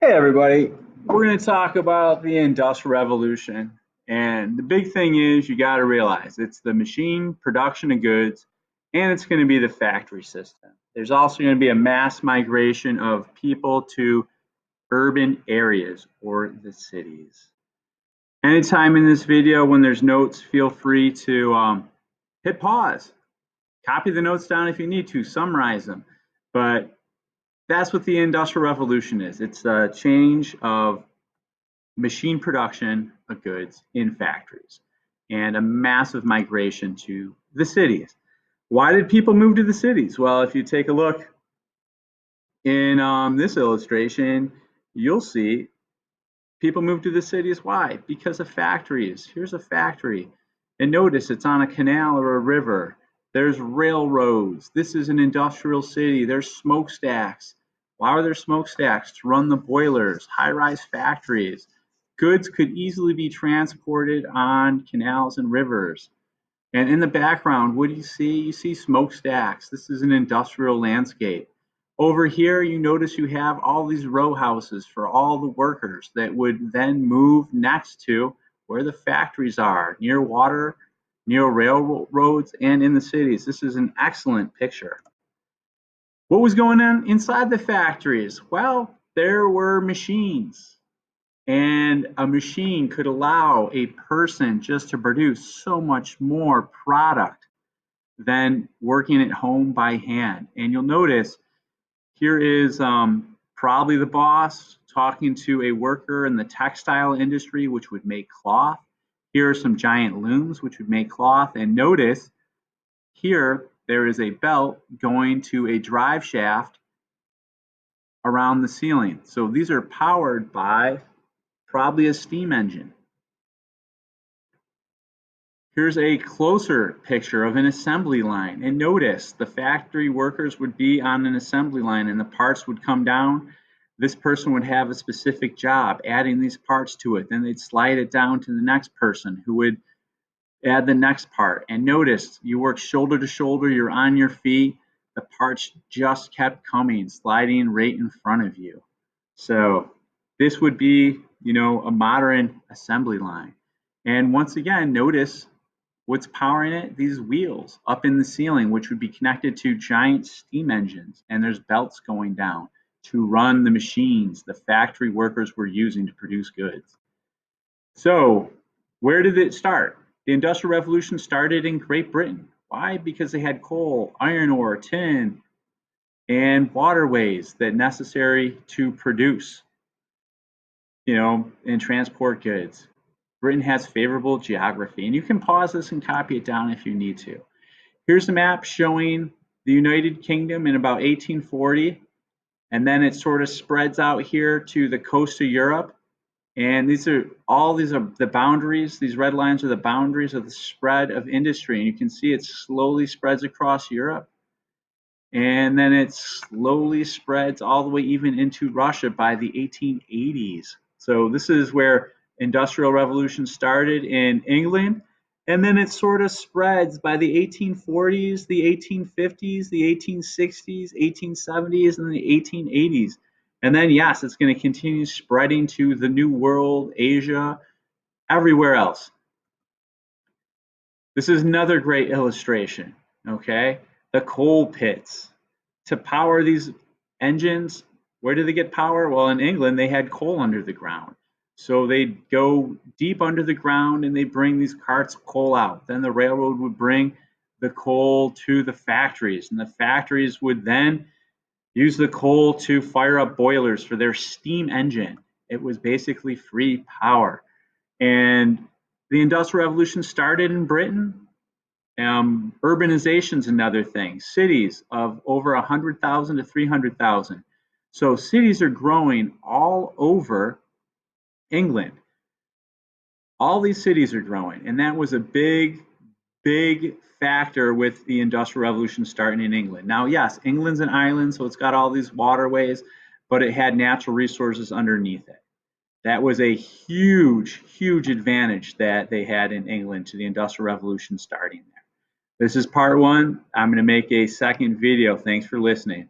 Hey everybody, we're going to talk about the Industrial Revolution. And the big thing is you got to realize it's the machine production of goods and it's going to be the factory system. There's also going to be a mass migration of people to urban areas or the cities. Anytime in this video when there's notes, feel free to hit pause, copy the notes down if you need to, summarize them. But that's what the Industrial Revolution is. It's a change of machine production of goods in factories and a massive migration to the cities. Why did people move to the cities? Well, if you take a look in this illustration, you'll see people move to the cities. Why? Because of factories. Here's a factory. And notice it's on a canal or a river. There's railroads. This is an industrial city. There's smokestacks. Why are there smokestacks? To run the boilers, high-rise factories. Goods could easily be transported on canals and rivers. And in the background, what do you see? You see smokestacks. This is an industrial landscape. Over here, you notice you have all these row houses for all the workers that would then move next to where the factories are, near water, near railroads, and in the cities. This is an excellent picture. What was going on inside the factories? Well, there were machines. And a machine could allow a person just to produce so much more product than working at home by hand. And you'll notice here is probably the boss talking to a worker in the textile industry, which would make cloth. Here are some giant looms, which would make cloth. And notice here there is a belt going to a drive shaft around the ceiling. So these are powered by probably a steam engine. Here's a closer picture of an assembly line. And notice the factory workers would be on an assembly line and the parts would come down. This person would have a specific job adding these parts to it. Then they'd slide it down to the next person who would add the next part. And notice you work shoulder to shoulder, you're on your feet. The parts just kept coming, sliding right in front of you. So this would be, a modern assembly line. And once again, notice what's powering it? These wheels up in the ceiling, which would be connected to giant steam engines. And there's belts going down to run the machines the factory workers were using to produce goods. So where did it start? The Industrial Revolution started in Great Britain. Why? Because they had coal, iron ore, tin, and waterways that necessary to produce, and transport goods. Britain has favorable geography, and you can pause this and copy it down if you need to. Here's a map showing the United Kingdom in about 1840, and then it sort of spreads out here to the coast of Europe. And these are the boundaries. These red lines are the boundaries of the spread of industry, and you can see it slowly spreads across Europe. And then it slowly spreads all the way even into Russia by the 1880s. So this is where Industrial Revolution started in England, and then it sort of spreads by the 1840s, the 1850s, the 1860s, 1870s, and the 1880s. And then, yes, it's going to continue spreading to the New World, Asia, everywhere else. This is another great illustration, okay? The coal pits. To power these engines, where do they get power? Well, in England, they had coal under the ground. So they'd go deep under the ground and they bring these carts of coal out. Then the railroad would bring the coal to the factories, and the factories would then use the coal to fire up boilers for their steam engine. It was basically free power. And the Industrial Revolution started in Britain. Urbanization is another thing. Cities of over 100,000 to 300,000. So cities are growing all over England. All these cities are growing, and that was a big factor with the Industrial Revolution starting in England. Now, yes, England's an island, so it's got all these waterways, but it had natural resources underneath it. That was a huge advantage that they had in England to the Industrial Revolution starting there. This is part one. I'm going to make a second video. Thanks for listening.